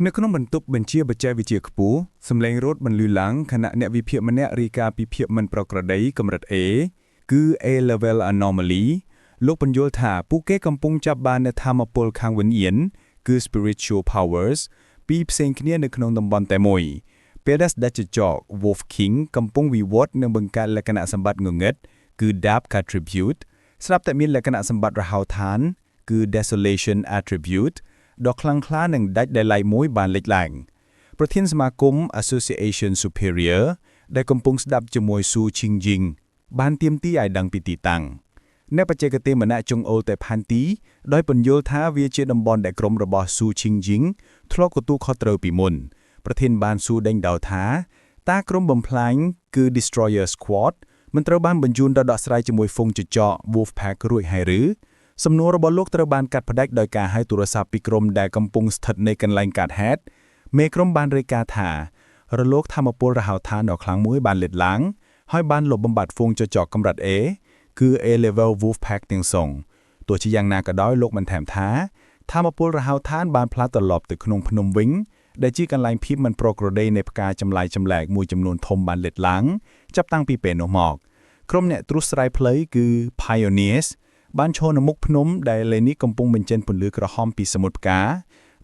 នៅក្នុងបន្ទប់បញ្ជាបច្ចេកវិទ្យាខ្ពស់សម្លេងរត់បន្លឺឡើងខណៈអ្នកវិភាគម្នាក់រាយការណ៍ពីភាពមិនប្រក្រតីកម្រិត A គឺ A level anomaly លោកបញ្យល់ថាពួកគេកំពុងចាប់បាននូវថាមពលខាងវិញ្ញាណគឺ spiritual powers ពីរផ្សេងគ្នានៅក្នុងតំបន់តែមួយពេលដែលស្ដេចចចក Wolf King កំពុងវិវត្តនិងបង្កើតលក្ខណៈសម្បត្តិងងឹតគឺ Dark attribute ស្រាប់តែមានលក្ខណៈសម្បត្តិរហោឋានគឺ Desolation attribute ដ៏ខ្លាំងក្លានិងដាច់ដោយឡែកមួយបានលេចឡើងប្រធានសមាគម Association Superior ដែលកំពុងស្ដាប់ជាមួយ Su Qingjing បានទាមទារឲ្យដឹងពីទីតាំងអ្នកបច្ចេកទេសម្នាក់ចុងអូលតែផាន់ទីដោយពន្យល់ថាវាជាតំបន់ដែលក្រុមរបស់ Su Qingjing ធ្លាប់ទទួលខុសត្រូវពីមុនប្រធានបានសួរដេញដោលថាតើក្រុមបំផ្លាញគឺ Destroyer Squad មិនត្រូវបានបញ្ជូនទៅដោះស្រាយជាមួយហ្វុងចចក Wolfpack រួចហើយឬសំណួររបស់លោកត្រូវបានកាត់ផ្តាច់ដោយការហៅទូរស័ព្ទពីក្រុមដែលកំពុងស្ថិតនៅកន្លែងកាត់ហេតុមេក្រុមបានរាយការណ៍ថារលកថាមពលរហោឋានដ៏ខ្លាំងមួយបានលេចឡើងហើយបានលុបបំបាត់ហ្វុងចចកកម្រិត A គឺ A level Wolfpack ទាំងសងទោះជាយ៉ាងណាក៏ដោយលោកបានថែមថាថាមពលរហោឋានបានផ្លាស់ត្រឡប់ទៅក្នុងភ្នំវិញដែលជាកន្លែងភាពមិនប្រក្រតីនៃផ្កាចម្លែកចម្លែកមួយចំនួនធំបានលេចឡើងចាប់តាំងពីពេលនោះមកក្រុមអ្នកត្រួសស្រាយផ្លូវគឺ Pioneers បានឈរនៅមុខភ្នំដែលលេនេះកំពុងបញ្ចេញពន្លឺក្រហមពីសមុទ្រផ្កា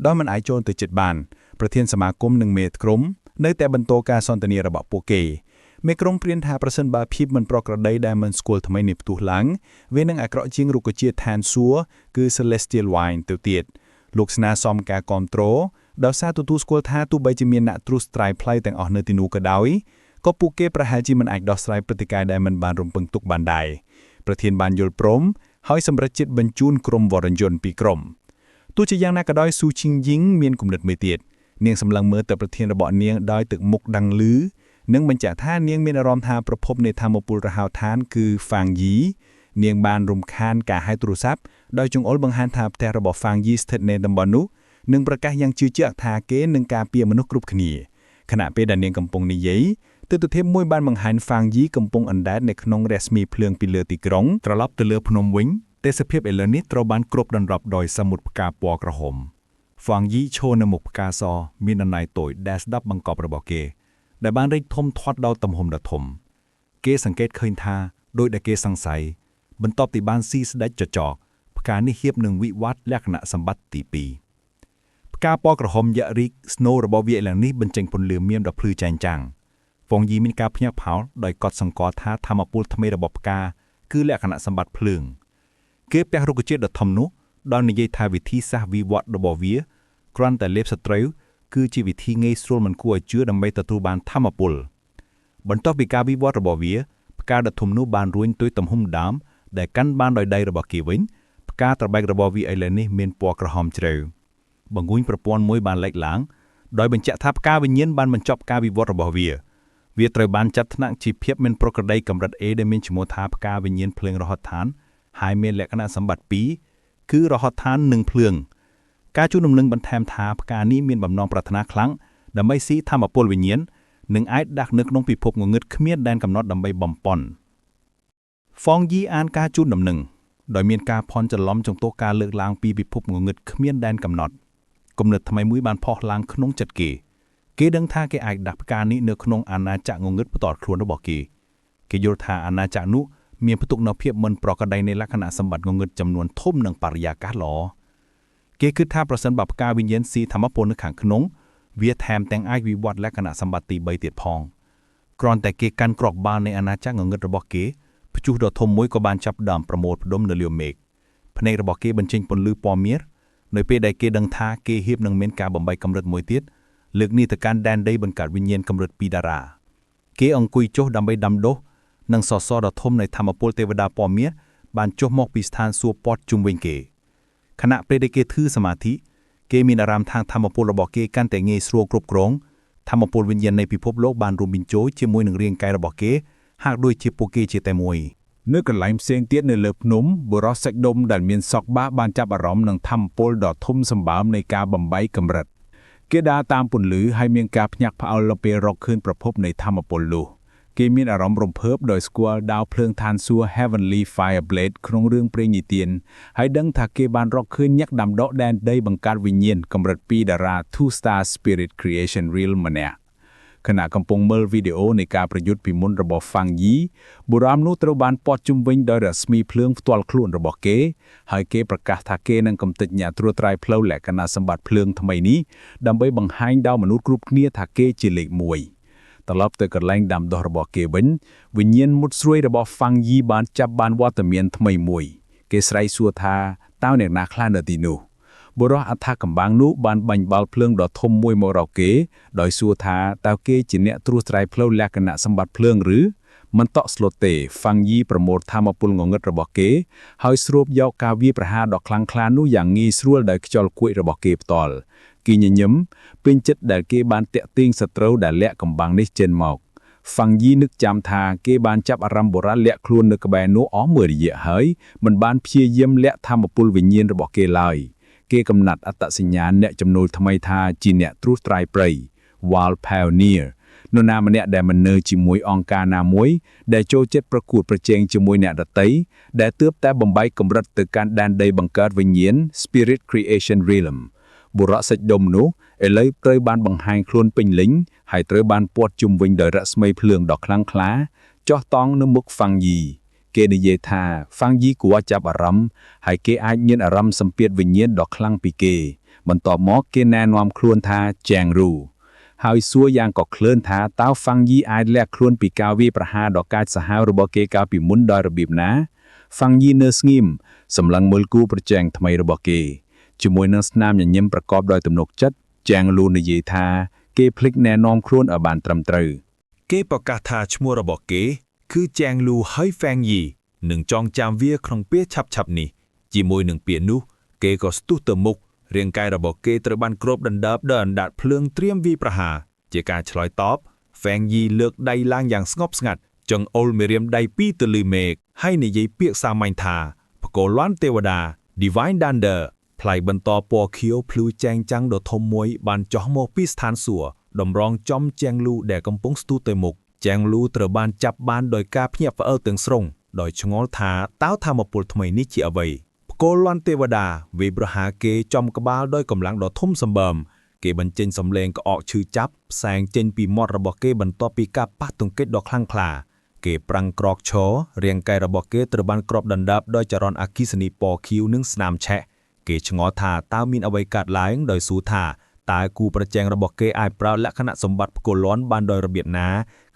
ដោយមិនអាចចូលទៅជិតបានប្រធានសមាគមនិងមេក្រុមនៅតែបន្តការសន្ទនារបស់ពួកគេមេក្រុមព្រានថាប្រសិនបើភាពមិនប្រក្រតីដែលមិនស្គាល់ថ្មីនេះផ្ទុះឡើងវានឹងអាក្រក់ជាងរុក្ខជាតិឋានសួគ៌គឺ Celestial Wine ទៅទៀតលោកស្នើសុំការគាំទ្រដោយសារទទួលស្គាល់ថាទោះបីជាមានអ្នកត្រួសត្រាយផ្លូវទាំងអស់នៅទីនោះក៏ដោយក៏ពួកគេប្រហែលជាមិនអាចដោះស្រាយព្រឹត្តិការណ៍ដែលមិនបានរំពឹងទុកបានដែរប្រធានបានយល់ព្រមហើយសម្រេចចិត្តបញ្ជូនក្រុមវរញ្ញជនពីក្រុមទោះជាយ៉ាងណាក៏ដោយ Su Qingjing មានគំនិតមួយទៀតនាងសម្លឹងមើលទៅប្រធានរបស់នាងដោយទឹកមុខដឹងឮនិងបញ្ជាក់ថានាងមានអារម្មណ៍ថាប្រភពនៃថាមពលរហោឋានគឺ Fang Yi នាងបានរំខានការហៅទូរស័ព្ទដោយចង្អុលបង្ហាញថាផ្ទះរបស់ Fang Yi ស្ថិតនៅតំបន់នោះនិងប្រកាសយ៉ាងជឿជាក់ថាគេនឹងការពារមនុស្សគ្រប់គ្នាខណៈពេលដែលនាងកំពុងនិយាយទិដ្ឋភាពមួយបានបង្ហាញ Fang Yi កំពុងអណ្ដែតនៅក្នុងរស្មីភ្លើងពីលើទីក្រុងត្រឡប់ទៅលើភ្នំវិញទេសភាពឥឡូវនេះត្រូវបានគ្របដណ្ដប់ដោយសមុទ្រផ្កាពណ៌ក្រហម Fang Yi ឈរនៅមុខផ្កាសមានអណៃតូចដែលស្ដាប់បង្កប់របស់គេដែលបានរីកធំធាត់ដល់ទំហំដ៏ធំគេសង្កេតឃើញថាដោយដែលគេសង្ស័យបន្ទាប់ពីបានស៊ីស្ដេចចចកផ្កានេះហៀបនឹងវិវត្តលក្ខណៈសម្បត្តិទី2ផ្កាពណ៌ក្រហមយៈរីកស្នូរបស់វាឥឡូវនេះបញ្ចេញពន្លឺមានដ៏ភ្លឺចែងចាំងFang Yiមានការភ្ញាក់ផ្អើលដោយកត់សម្គាល់ថាថាមពលថ្មីរបស់ផ្កាគឺលក្ខណៈសម្បត្តិភ្លើងគេពះរុក្ខជាតិដ៏ធំនោះដោយនិយាយថាវិធីសាស្ត្រវិវត្តរបស់វាគ្រាន់តែលេបសត្រូវគឺជាវិធីងាយស្រួលមិនគួរឲ្យជឿដើម្បីទទួលបានថាមពលបន្ទាប់ពីការវិវត្តរបស់វាផ្កាដ៏ធំនោះបានរួញទុយទំហំដើមដែលកាន់បានដោយដៃរបស់គេវិញផ្កាត្របែករបស់វាឥឡូវនេះមានពណ៌ក្រហមជ្រៅបង្ងួញប្រព័ន្ធមួយបានលេចឡើងដោយបញ្ជាក់ថាផ្កាវិញ្ញាណបានបញ្ចប់ការវិវត្តរបស់វាត្រូវបានចាត់ថ្នាក់ជាភាពមិនប្រក្រតីកម្រិត A ដែលមានឈ្មោះថាផ្កាវិញ្ញាណភ្លើងរហោឋានហើយមានលក្ខណៈសម្បត្តិ2គឺរហោឋាននិងភ្លើងការជួនដំណឹងបន្ថែមថាផ្កានេះមានបំណងប្រាថ្នាខ្លាំងដើម្បីស៊ីថាមពលវិញ្ញាណនិងអាចដាក់នៅក្នុងពិភពងងឹតគ្មានដែនកំណត់ដើម្បីបំប៉ុន Fang Yi អានការជួនដំណឹងដោយមានការភ័ន្តច្រឡំចំពោះការលើកឡើងពីពិភពងងឹតគ្មានដែនកំណត់គំនិតថ្មីមួយបានផុសឡើងក្នុងចិត្តគេដឹងថាគេអាចដាក់ផ្កានេះនៅក្នុងអាណាចក្រងងឹតផ្ទាល់ខ្លួនរបស់គេយល់ថាអាណាចក្រនោះមានផ្ទុកនូវភាពមិនប្រក្រតីនៃលក្ខណៈសម្បត្តិងងឹតចំនួនធំនិងបរិយាកាសល្អគេគិតថាប្រសិនបើផ្កាវិញ្ញាណស៊ីថាមពលនៅខាងក្នុងវាថែមទាំងអាចវិវត្តលក្ខណៈសម្បត្តិទី3ទៀតផងគ្រាន់តែគេកាន់គ្រាប់បាល់នៃអាណាចក្រងងឹតរបស់គេព្យុះដ៏ធំមួយក៏បានចាប់ផ្ដើមប្រមូលផ្ដុំនៅលើមេឃភ្នែករបស់គេបញ្ចេញពន្លឺពណ៌មាសនៅពេលដែលគេដឹងថាគេហៀបនឹងមានការបំបីកម្រិតមួយទៀតលើកនេះទៅកាន់ដែនដីបង្កើតវិញ្ញាណកម្រិត2តារាគេអង្គុយចុះដើម្បីដាំដុះនិងសសរដ៏ធំនៃថាមពលទេវតាពណ៌មាសបានចុះមកពីស្ថានសួគ៌ពតជុំវិញគេខណៈពេលដែលគេធឺសមាធិគេមានអារម្មណ៍ថាថាមពលរបស់គេកាន់តែងាយស្រួលគ្រប់គ្រងថាមពលវិញ្ញាណនៃពិភពលោកបានរួមបញ្ចូលជាមួយនឹងរាងកាយរបស់គេហាក់ដូចជាពួកគេជាតែមួយនៅកន្លែងផ្សេងទៀតនៅលើភ្នំបុរសសាច់ដុំដែលមានសក់បាសបានចាប់អារម្មណ៍នឹងថាមពលដ៏ធំសម្បើមនៃការបំបីកម្រិតគេដើរតាមពន្លឺហើយមានការភ្ញាក់ផ្អើលពេលរកឃើញប្រភពនៃថាមពលនោះ គេមានអារម្មណ៍រំភើបដោយស្គាល់ដាវភ្លើងឋានសួគ៌ Heavenly Fireblade ក្នុងរឿងព្រេងនិទានហើយដឹងថាគេបានរកឃើញញាក់ដាំដកដែនដីបង្កើតវិញ្ញាណកម្រិត2តារា Two Star Spirit Creation Realm ម្នាក់ខណៈកំពុងមើលវីដេអូនៃការប្រយុទ្ធពីមុនរបស់ Fang Yi បុរាណនោះត្រូវបានព័ទ្ធជុំវិញដោយរស្មីភ្លើងផ្ទាល់ខ្លួនរបស់គេហើយគេប្រកាសថាគេនឹងកំទេចអ្នកត្រួតត្រាយផ្លូវលក្ខណៈសម្បត្តិភ្លើងថ្មីនេះដើម្បីបង្ហាញដល់មនុស្សគ្រប់គ្នាថាគេជាលេខ1ត្រឡប់ទៅកន្លែងដាំដុះរបស់គេវិញវិញ្ញាណមុតស្រួយរបស់ Fang Yi បានចាប់បានវត្តមានថ្មីមួយគេស្រែកសួរថាតើអ្នកណាខ្លះនៅទីនោះបុរសអថាកំបាំងនោះបានបាញ់បាល់ភ្លើងដ៏ធំមួយមករកគេដោយសួរថាតើគេជាអ្នកត្រួសត្រាយផ្លូវលក្ខណៈសម្បត្តិភ្លើងឬមិនតក់ស្លុតទេ Fang Yi ប្រមូលថាមពលងងឹតរបស់គេហើយស្រូបយកការវាយប្រហារដ៏ខ្លាំងក្លានោះយ៉ាងងាយស្រួលដោយខ្យល់គួចរបស់គេផ្ទាល់គេញញឹមពេញចិត្តដែលគេបានតាក់ទាញសត្រូវដែលលាក់កំបាំងនេះចេញមក Fang Yi នឹកចាំថាគេបានចាប់អារម្មណ៍បុរាណលាក់ខ្លួននៅក្បែរនោះអស់មួយរយៈហើយមិនបានព្យាយាមលាក់ថាមពលវិញ្ញាណរបស់គេឡើយគេកំណត់អត្តសញ្ញាណអ្នកចំណូលថ្មីថាជាអ្នកត្រួសត្រាយព្រៃ Wild Pioneer នរណាម្នាក់ដែលមិននៅជាមួយអង្គការណាមួយដែលចូលចិត្តប្រកួតប្រជែងជាមួយអ្នកដទៃដែលទើបតែបំបែកកម្រិតទៅកាន់ដែនដីបង្កើតវិញ្ញាណ Spirit Creation Realm បុរសសាច់ដុំនោះឥឡូវត្រូវបានបង្ហាញខ្លួនពេញលេញហើយត្រូវបានព័ទ្ធជុំវិញដោយរស្មីភ្លើងដ៏ខ្លាំងក្លាចោះតង់នៅមុខ Fang Yi គេនិយាយថា Fang Yi គួរចាប់អារម្មណ៍ហើយគេអាចមានអារម្មណ៍សម្ពាធវិញ្ញាណដ៏ខ្លាំងពីគេបន្ទាប់មកគេណែនាំខ្លួនថា Chang Ru ហើយសួរយ៉ាងក៏ក្លឿនថាតើ Fang Yi អាចលាក់ខ្លួនពីការវាយប្រហារដ៏កាចសាហាវរបស់គេកាលពីមុនដោយរបៀបណា Fang Yi នៅស្ងៀមសម្លឹងមើលគូប្រជែងថ្មីរបស់គេជាមួយនឹងស្នាមញញឹមប្រកបដោយទំនុកចិត្ត Chang Ru និយាយថាគេភ្លេចណែនាំខ្លួនឲ្យបានត្រឹមត្រូវគេប្រកាសថាឈ្មោះរបស់គេគឺ Chang Ru ហើយ Fang Yi នឹងចងចាំវាក្នុងពេលឆាប់ៗនេះជាមួយនឹងពាក្យនោះគេក៏ស្ទុះទៅមុខរាងកាយរបស់គេត្រូវបានគ្របដណ្ដើបដោយអណ្ដាតភ្លើងត្រៀមវាយប្រហារជាការឆ្លើយតប Fang Yi លើកដៃឡើងយ៉ាងស្ងប់ស្ងាត់ចង្អុលមេរៀមដៃពីរទៅលើមេឃហើយនិយាយពាក្យសាមញ្ញថាបកលលាន់ទេវតា Divine Thunder ផ្លៃបន្តពណ៌ខៀវភ្លឺចែងចាំងដ៏ធំមួយបានចោះមកពីស្ថានសួគ៌តម្រង់ចំជាងលូដែលកំពុងស្ទុះទៅមុខជាងលូត្រូវបានចាប់បានដោយការភ្ញាក់ផ្អើលទាំងស្រុងដោយឆ្ងល់ថាតើថាមពលថ្មីនេះជាអ្វីបកលលាន់ទេវតាវាយប្រហារគេចំក្បាលដោយកម្លាំងដ៏ធំសម្បើមគេបញ្ចេញសំឡេងក្អកឈឺចាប់ផ្សែងចេញពីមាត់របស់គេបន្ទាប់ពីការប៉ះទង្គិចដ៏ខ្លាំងក្លាគេប្រាំងក្រកឈររាងកាយរបស់គេត្រូវបានគ្របដណ្ដើបដោយចរន្តអគ្គិសនីពណ៌ខៀវនិងស្នាមឆេះគេឆ្ងល់ថាតើមានអ្វីកើតឡើងដោយសួរថាតើគូប្រជែងរបស់គេអាចប្រើលក្ខណៈសម្បត្តិផ្គរលាន់បានដោយរបៀបណា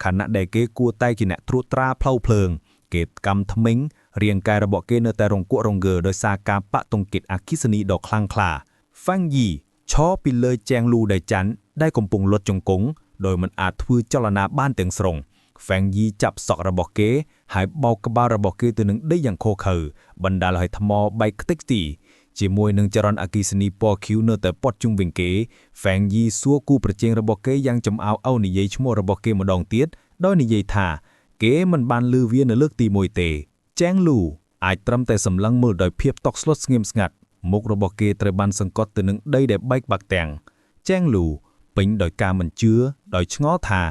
ខណៈដែលគេគួរតែជាអ្នកត្រួតត្រាផ្លូវភ្លើងគេកម្មថ្មិញរាងកាយរបស់គេនៅតែរង្គក់រង្គើដោយសារការប៉ះទង្គិចអគ្គិសនីដ៏ខ្លាំងក្លា Fang Yi ឈរពីលើជាងលូដែលច័ន្ទដែលកំពុងលុតជង្គង់ដោយមិនអាចធ្វើចលនាបានទាំងស្រុង Fang Yi ចាប់សក់របស់គេហើយបោកក្បាលរបស់គេទៅនឹងដីយ៉ាងឃោឃៅបណ្ដាលឲ្យថ្មបែកខ្ទេចទីជាមួយនឹងចរន្តអគ្គិសនីពណ៌ខៀវនៅតែព័ទ្ធជុំវិញគេ Fang Yi សួរគូប្រជែងរបស់គេយ៉ាងចំអោអោនិយាយឈ្មោះរបស់គេម្ដងទៀតដោយនិយាយថាគេមិនបានលឺវានៅលើកទី1ទេ Chang Lu អាចត្រឹមតែសម្លឹងមើលដោយភាពតក់ស្លុតស្ងៀមស្ងាត់មុខរបស់គេត្រូវបានសង្កត់ទៅនឹងដីដែលបែកបាក់ទាំង Chang Lu ពេញដោយការមិនជឿដោយឆ្ងល់ថា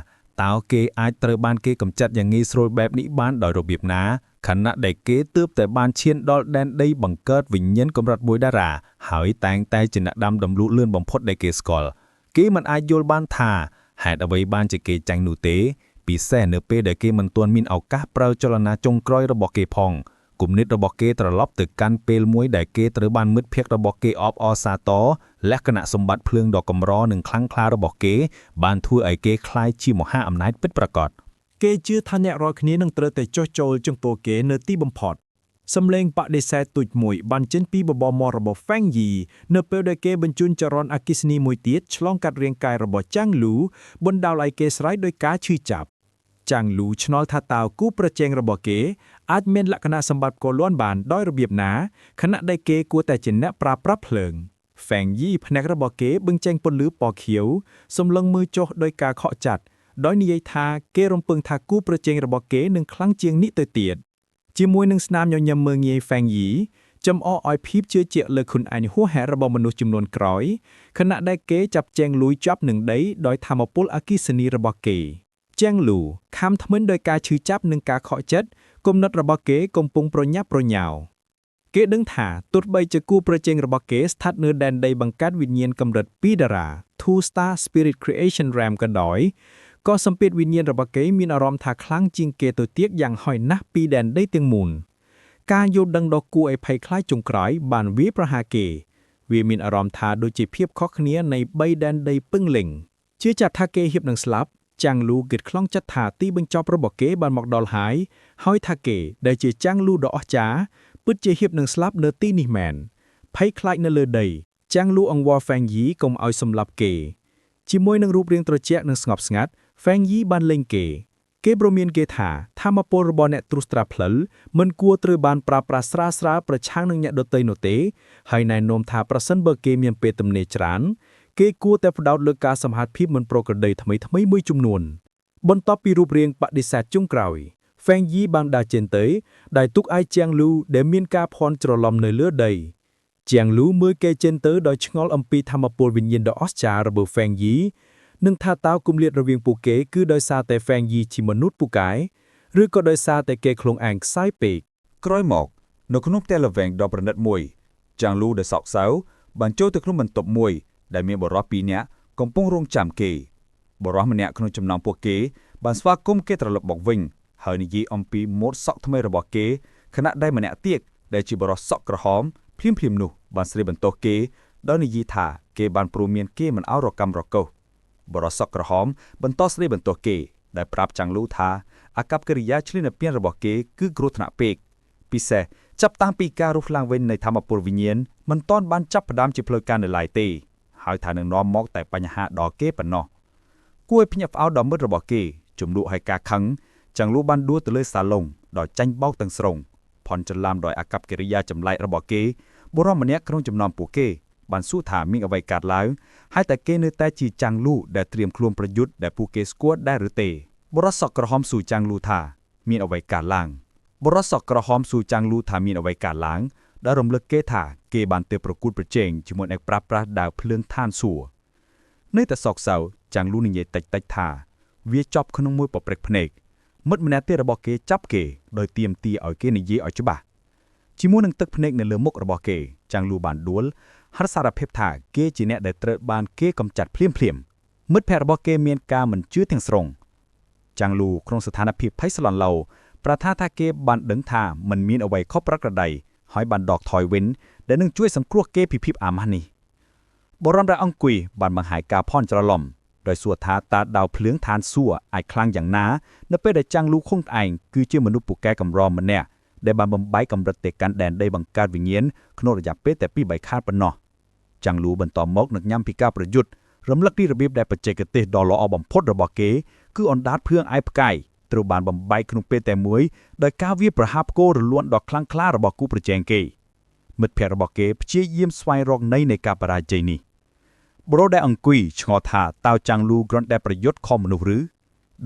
តើគេអាចត្រូវបានគេកម្ចាត់យ៉ាងងាយស្រួលបែបនេះបានដោយរបៀបណាខណៈដែលគេទើបតែបានឈានដល់ដែនដីបង្កើតវិញ្ញាណកម្រិត1តារាហើយតែងតែជាអ្នកដាំដំលូតលឿនបំផុតដែលគេស្គាល់គេមិនអាចយល់បានថាហេតុអ្វីបានជាគេចាញ់នោះទេពិសេសនៅពេលដែលគេមិនទាន់មានឱកាសប្រើចលនាចុងក្រោយរបស់គេផងគំនិតរបស់គេត្រឡប់ទៅកាន់ពេលមួយដែលគេត្រូវបានមិត្តភក្តិរបស់គេអបអរសាទរលក្ខណៈសម្បត្តិភ្លើងដ៏កម្រនិងខ្លាំងក្លារបស់គេបានធ្វើឲ្យគេក្លាយជាមហាអំណាចពិតប្រាកដគេជឿថាអ្នករាល់គ្នានឹងត្រូវតែចុះចូលចំពោះគេនៅទីបំផុតសំឡេងបដិសេធទូចមួយបានចេញពីបបរមាត់របស់ Fang Yi នៅពេលដែលគេបញ្ជូនចរន្តអគ្គិសនីមួយទៀតឆ្លងកាត់រាងកាយរបស់ Chang Lu បណ្ដាលឲ្យគេស្រ័យដោយការឈឺចាប់ Chang Lu ឆ្ងល់ថាតើគូប្រជែងរបស់គេអាចមានលក្ខណៈសម្បត្តិកលលាន់បានដោយរបៀបណាខណៈដែលគេគួរតែជាអ្នកប្រើប្រាស់ភ្លើង Fang Yi ភ្នែករបស់គេបញ្ចេញពន្លឺពណ៌ខៀវសម្លឹងមើលចុះដោយការខកចិត្តដោយនិយាយថាគេរំពឹងថាគូប្រជែងរបស់គេនឹងខ្លាំងជាងនេះទៅទៀតជាមួយនឹងស្នាមញញឹមមើលងាយ Fang Yi ចំអកឲ្យភាពជឿជាក់លើខ្លួនឯងហួសហេតុរបស់មនុស្សចំនួនក្រោយខណៈដែលគេចាប់ចែងលួយចាប់នឹងដីដោយធម្មពលអគ្គិសនីរបស់គេ ជាងលូខំថ្មិញដោយការឈឺចាប់និងការខកចិត្តគំនិតរបស់គេកំពុងប្រញាប់ប្រញាល់គេដឹងថាទោះបីជាគូប្រជែងរបស់គេស្ថិតនៅដែនដីបង្កើតវិញ្ញាណកម្រិត2តារា Two Star Spirit Creation Realm ក៏ដោយក៏សម្ពាធវិញ្ញាណរបស់គេមានអារម្មណ៍ថាខ្លាំងជាងគេទៅទៀតយ៉ាងហោចណាស់ពីដែនដីទាំងមូលការយល់ដឹងដ៏គួរឲ្យភ័យខ្លាចចុងក្រោយបានវាយប្រហារគេវាមានអារម្មណ៍ថាដូចជាភាពខុសគ្នានៃ3ដែនដីពឹងលេងជាចាត់ថាគេហៀបនឹងស្លាប់ចាំងលូគិតខ្លងចិត្តថាទីបញ្ចប់របស់គេបានមកដល់ហើយថាគេដែលជាចាំងលូដ៏អស្ចារ្យពិតជាហៀបនឹងស្លាប់នៅទីនេះមែនភ័យខ្លាចនៅលើដីចាំងលូអង្វរហ្វេងយីកុំឲ្យសម្លាប់គេជាមួយនឹងរូបរាងត្រជាក់និងស្ងប់ស្ងាត់ហ្វេងយីបានលេងគេព្រមានគេថាធម្មពលរបស់អ្នកត្រួសត្រាផ្លិលមិនគួរត្រូវបានប្រើប្រាស់ស្រាលប្រឆាំងនឹងអ្នកដទៃនោះទេហើយណែនាំថាប្រសិនបើគេមានពេលទំនេរច្រើនគេគួរតែផ្ដោតលើការសម្ហាត់ភាពមិនប្រក្រតីថ្មីមួយចំនួនបន្ទាប់ពីរូបរាងបដិសេធចុងក្រោយហ្វេងយីបានដើរចេញទៅដែលទុកឲ្យជាងលូដែលមានការភ័ន្តច្រឡំនៅលើដីជាងលូមើលគេចេញទៅដោយឆ្ងល់អំពីធម្មពលវិញ្ញាណដ៏អស្ចារ្យរបស់ហ្វេងយីនឹងថាតើគម្លាតរវាងពួកគេគឺដោយសារតែហ្វេងយីជាមនុស្សពូកែឬក៏ដោយសារតែគេឃ្លងឯងខ្សោយពេកក្រោយមកនៅក្នុងផ្ទះល្វែងដ៏ប្រណិតមួយចាំងលូដែលសោកសៅបានចូលទៅក្នុងបន្ទប់មួយដែលមានបរិសុទ្ធ2នាក់កំពុងរងចាំគេបរិសុទ្ធម្នាក់ក្នុងចំណោមពួកគេបានស្វាគមន៍គេត្រឡប់មកវិញហើយនិយាយអំពីម៉ូដសក់ថ្មីរបស់គេខណៈដែលម្នាក់ទៀតដែលជាបរិសុទ្ធសក់ក្រហមភ្លាមនោះបានស្រីបន្ទោសគេដោយនិយាយថាគេបានព្រមានគេមិនឲ្យរកម្មរកុសបរិសុទ្ធក្រហមបន្តស្រីបន្ទោសគេដែលប្រាប់ចាំងលូថាអាកប្បកិរិយាឈ្លានពានរបស់គេគឺគ្រោះថ្នាក់ពេកពិសេសចាប់តាំងពីការរស់ឡើងវិញនៃធម្មពលវិញ្ញាណមិនទាន់បានចាប់ផ្ដើមជាផ្លូវការនៅឡើយទេហើយថានឹងនាំមកតែបញ្ហាដល់គេប៉ុណ្ណោះគួរឲ្យភ្ញាក់ផ្អើលដល់មិត្តរបស់គេជំនួសឲ្យការខឹងចាំងលូបានដួលទៅលើសាឡុងដោយចាញ់បោកទាំងស្រុងផន់ច្រឡំដោយអាកប្បកិរិយាចម្លែករបស់គេបុរសម្នាក់ក្នុងចំណោមពួកគេបានសួរថាមានអ្វីកើតឡើងហើយតែគេនៅតែជាចាំងលូដែលត្រៀមខ្លួនប្រយុទ្ធដែលពួកគេស្គាល់ដែរឬទេបុរសសក់ក្រហមសួរចាំងលូថាមានអ្វីកើតឡើងបុរសសក់ក្រហមសួរចាំងលូថាមានអ្វីកើតឡើងដែលរំលឹកគេថាគេបានទៅប្រកួតប្រជែងជាមួយអ្នកប្រាស្រ័យដាវភ្លើងឋានសួគ៌នៅតែសោកសៅចាំងលូនិយាយតិចថាវាចប់ក្នុងមួយប៉ព្រិចភ្នែកមិត្តម្នាក់ទៀតរបស់គេចាប់គេដោយទាមទារឲ្យគេនិយាយឲ្យច្បាស់ជាមួយនឹងទឹកភ្នែកនៅលើមុខរបស់គេចាំងលូបានដួលហើយសារភាពថាគេជាអ្នកដែលត្រូវបានគេកំចាត់ភ្លាមមិត្តភ័ក្តិរបស់គេមានការមិនជឿទាំងស្រុងចាំងលូក្នុងស្ថានភាពភ័យស្លន់ឡោប្រាថ្នាថាគេបានដឹងថាមិនមានអ្វីខុសប្រក្រតីហើយបានដកថយវិញដែលនឹងជួយសង្គ្រោះគេពីភាពអាម៉ាស់នេះបរមដែលអង្គុយបានបង្ហាញការភ័ន្តច្រឡំដោយសួរថាតើដាវភ្លើងឋានសួគ៌អាចខ្លាំងយ៉ាងណានៅពេលដែលចាំងលូខុងត្អែងគឺជាមនុស្សពូកែកម្រម្នាក់ដែលបានបំបែកកម្រិតទៅកាន់ដែនដីបង្កើតវិញ្ញាណក្នុងរយៈពេលតែ2-3ខែប៉ុណ្ណោះចាំងលូបន្តមកនឹងញ៉ាំពីការប្រយុទ្ធរំលឹកពីរបៀបដែលបច្ចេកទេសដ៏ល្អបំផុតរបស់គេគឺអណ្ដាតភឿងឯផ្កាយត្រូវបានបំបែកក្នុងពេលតែមួយដោយការវាយប្រហារផ្គររលួនដ៏ខ្លាំងក្លារបស់គូប្រជែងគេមិត្តភ័ក្តិរបស់គេព្យាយាមស្វែងរកន័យនៃការបរាជ័យនេះបុរសដែលអង្គុយឆ្ងល់ថាតើចាំងលូគ្រាន់តែប្រយុទ្ធខុសមនុស្សឬ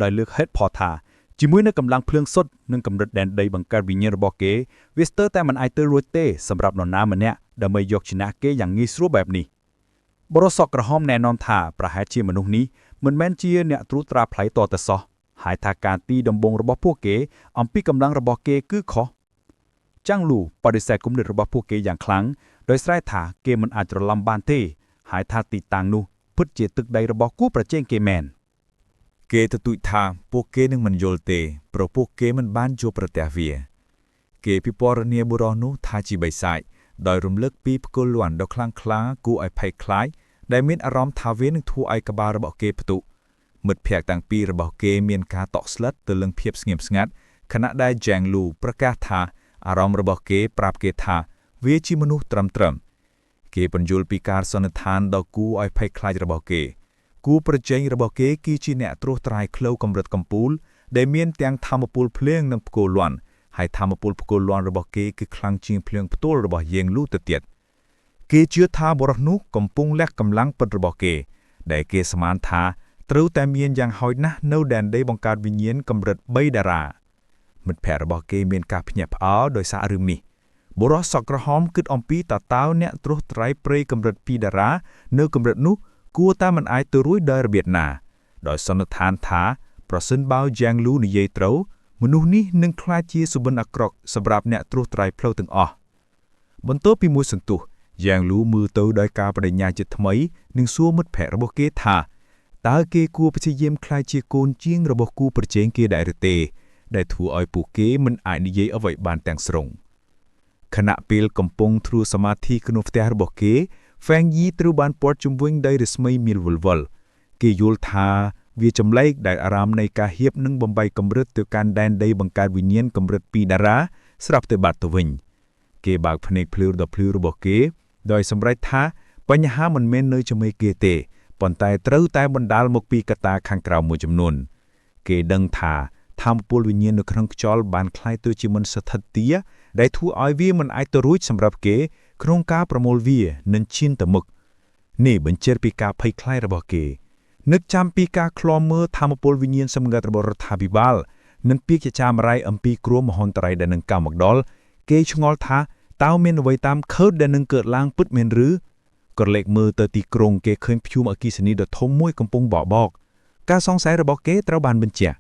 ដោយលើកហេតុផលថាជាមួយនឹងកម្លាំងភ្លើងសុទ្ធនិងកម្រិតដែនដីបង្កើតវិញ្ញាណរបស់គេវាស្ទើរតែមិនអាចទៅរួចទេសម្រាប់នរណាម្នាក់ដើម្បីយកឈ្នះគេយ៉ាងងាយស្រួលបែបនេះបុរសសក់ក្រហមណែនាំថាប្រហែលជាមនុស្សនេះមិនមែនជាអ្នកត្រួតត្រាផ្លៃតតែសោះហើយថាការទីដំបងរបស់ពួកគេអំពីកម្លាំងរបស់គេគឺខុសចាំងលូបដិសេធគំនិតរបស់ពួកគេយ៉ាងខ្លាំងដោយស្រែកថាគេមិនអាចច្រឡំបានទេហើយថាទីតាំងនោះពិតជាទឹកដីរបស់គូប្រជែងគេមែនគេទទូចថាពួកគេនឹងមិនយល់ទេព្រោះពួកគេមិនបានជួបប្រទះវាគេពិពណ៌នាបុរសនោះថាជាបិសាចដោយរំលឹកពីផ្គរលាន់ដ៏ខ្លាំងក្លាគួរឲ្យភ័យខ្លាចដែលមានអារម្មណ៍ថាវានឹងធ្វើឲ្យក្បាលរបស់គេផ្ទុះមិត្តភ័ក្តិទាំងពីររបស់គេមានការតក់ស្លុតទៅនឹងភាពស្ងៀមស្ងាត់ខណៈដែលយ៉ាងលូប្រកាសថាអារម្មណ៍របស់គេប្រាប់គេថាវាជាមនុស្សត្រឹមគេបញ្យល់ពីការសន្និដ្ឋានដ៏គួរឲ្យភ័យខ្លាចរបស់គេគូប្រជែងរបស់គេគឺជាអ្នកត្រួសត្រាយឃ្លូវកម្រិតកំពូលដែលមានទាំងធម្មពលភ្លើងនិងផ្គរលាន់ហើយធម្មពលផ្គរលាន់របស់គេគឺខ្លាំងជាងភ្លើងផ្ទល់របស់យាងលូទៅទៀតគេជឿថាបរិសុទ្ធនោះកំពុងលះកម្លាំងពិតរបស់គេដែលគេស្មានថាត្រូវតែមានយ៉ាងហោចណាស់នៅដែនដីបង្កើតវិញ្ញាណកម្រិត3តារាមិត្តភ័ក្តិរបស់គេមានការភ្ញាក់ផ្អើលដោយសាររឿងនេះបុរសសក់ក្រហមគិតអំពីតើអ្នកត្រួសត្រាយព្រៃកម្រិត2តារានៅកម្រិតនោះគួរតែមិនអាចទៅរួចដោយរបៀបណាដោយសន្និដ្ឋានថា ប្រសិនបើយ៉ាងលូនិយាយត្រូវមនុស្សនេះនឹងក្លាយជាសុបិនអាក្រក់សម្រាប់អ្នកត្រួសត្រាយផ្លូវទាំងអស់បន្ទាប់ពីមួយសន្ទុះយ៉ាងលូមើលទៅដោយការបដិញ្ញាចិត្តថ្មីនិងសួរមិត្តភ័ក្តិរបស់គេថាតើគេគួរព្យាយាមក្លាយជាកូនជាងរបស់គូប្រជែងគេដែរឬទេដែលធ្វើឲ្យពួកគេមិនអាចនិយាយអ្វីបានទាំងស្រុងខណៈពេលកំពុងទ្រួសមាធិក្នុងផ្ទះរបស់គេ Fang Yi ត្រូវបានព័ទ្ធជុំវិញដោយរស្មីមាលវល់វល់គេយល់ថាវាចម្លែកដែលអារម្មណ៍នៃការហៀបនិងបំបីកម្រិតទៅកាន់ដែនដីបង្កើតវិញ្ញាណកម្រិតពីតារាស្រាប់តែបាត់ទៅវិញគេបើកភ្នែកភ្លឺដ៏ភ្លឺរបស់គេដោយសម្រេចថាបញ្ហាមិនមែននៅជាមួយគេទេប៉ុន្តែត្រូវតែបណ្ដាលមកពីកត្តាខាងក្រៅមួយចំនួនគេដឹងថាថាមពលវិញ្ញាណនៅក្នុងខ្យល់បានคล้ายទៅជាមិនស្ថិតទាដែលធ្វើឲ្យវាមិនអាចទៅរួចសម្រាប់គេក្នុងការប្រមូលវានិងឈានទៅមុខនេះបញ្ជាក់ពីការភ័យខ្លាចរបស់គេនឹកចាំពីការឃ្លាំមើលថាមពលវិញ្ញាណសម្ងាត់របស់រដ្ឋាភិបាលនិងពាក្យចចាមរាយអំពីគ្រោះមហន្តរាយដែលនឹងកើតមកដល់គេឆ្ងល់ថាតើមានអ្វីតាមខើតដែលនឹងកើតឡើងពិតមែនឬក៏លេខមើលទៅទីក្រុងគេឃើញព្យុះអគ្គិសនីដ៏ធំមួយកំពុងបោកបក់ការសង្ស័យរបស់គេត្រូវបានបញ្ជាក់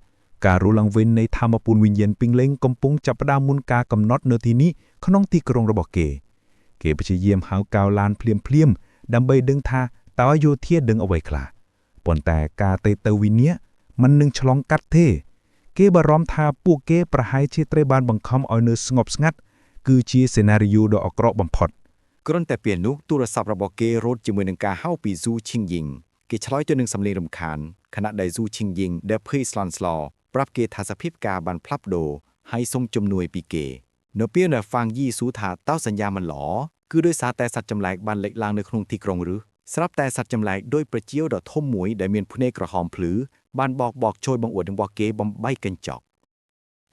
ការរស់ឡើងវិញនៃថាមពលវិញ្ញាណពីងលេងកំពុងចាប់ផ្ដើមមុនការកំណត់នៅទីនេះក្នុងទីក្រុងរបស់គេព្យាយាមហៅកៅឡានភ្លាមដើម្បីដឹងថាតើយោធាដឹងអ្វីខ្លះប៉ុន្តែការទៅវិញ្ញាมันនឹងឆ្លងកាត់ទេគេបារម្ភថាពួកគេប្រហែលជាត្រូវបានបង្ខំឲ្យនៅស្ងប់ស្ងាត់គឺជាសេណារីយ៉ូដ៏អាក្រក់បំផុតគ្រាន់តែពេលនោះទូរស័ព្ទរបស់គេរត់ជាមួយនឹងការហៅពីស៊ូឈីងយីងគេឆ្លើយទៅនឹងសំឡេងរំខានខណៈដែលស៊ូឈីងយីងដែលភ័យស្លន់ស្លោប្រាប់គេថាសភាពការបានផ្លាស់ប្ដូរហើយសូមជំនួយពីគេនៅពេលដែលហ្វាងយីស៊ូថាតើសញ្ញាមិនល្អគឺដោយសារតែសត្វចម្លែកបានលេចឡើងនៅក្នុងទីក្រុងឬស្រាប់តែសត្វចម្លែកដោយប្រជៀវដ៏ធំមួយដែលមានភ្នែកក្រហមភ្លឺបានបកជួយបង្អួតរបស់គេបំបីកញ្ចក់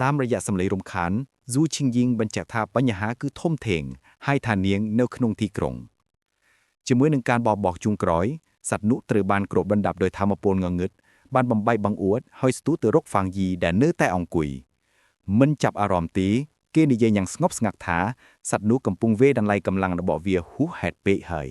តាមរយៈសំឡេងរំខានស៊ូឈីងយីងបញ្ជាក់ថាបញ្ហាគឺធំធេងហើយថានាងនៅក្នុងទីក្រុងជាមួយនឹងការបកជុំក្រោយសត្វនោះត្រូវបានគ្របដណ្ដប់ដោយថាមពលងងឹតបានបំបីបង្អួតហើយស្ទុះទៅរកហ្វាងយីដែលនៅតែអង្គុយមិនចាប់អារម្មណ៍ទេគេនិយាយយ៉ាងស្ងប់ស្ងាត់ថាសត្វនោះកំពុងវេដន្លៃកម្លាំងរបស់វាហួសហេតុពេកហើយ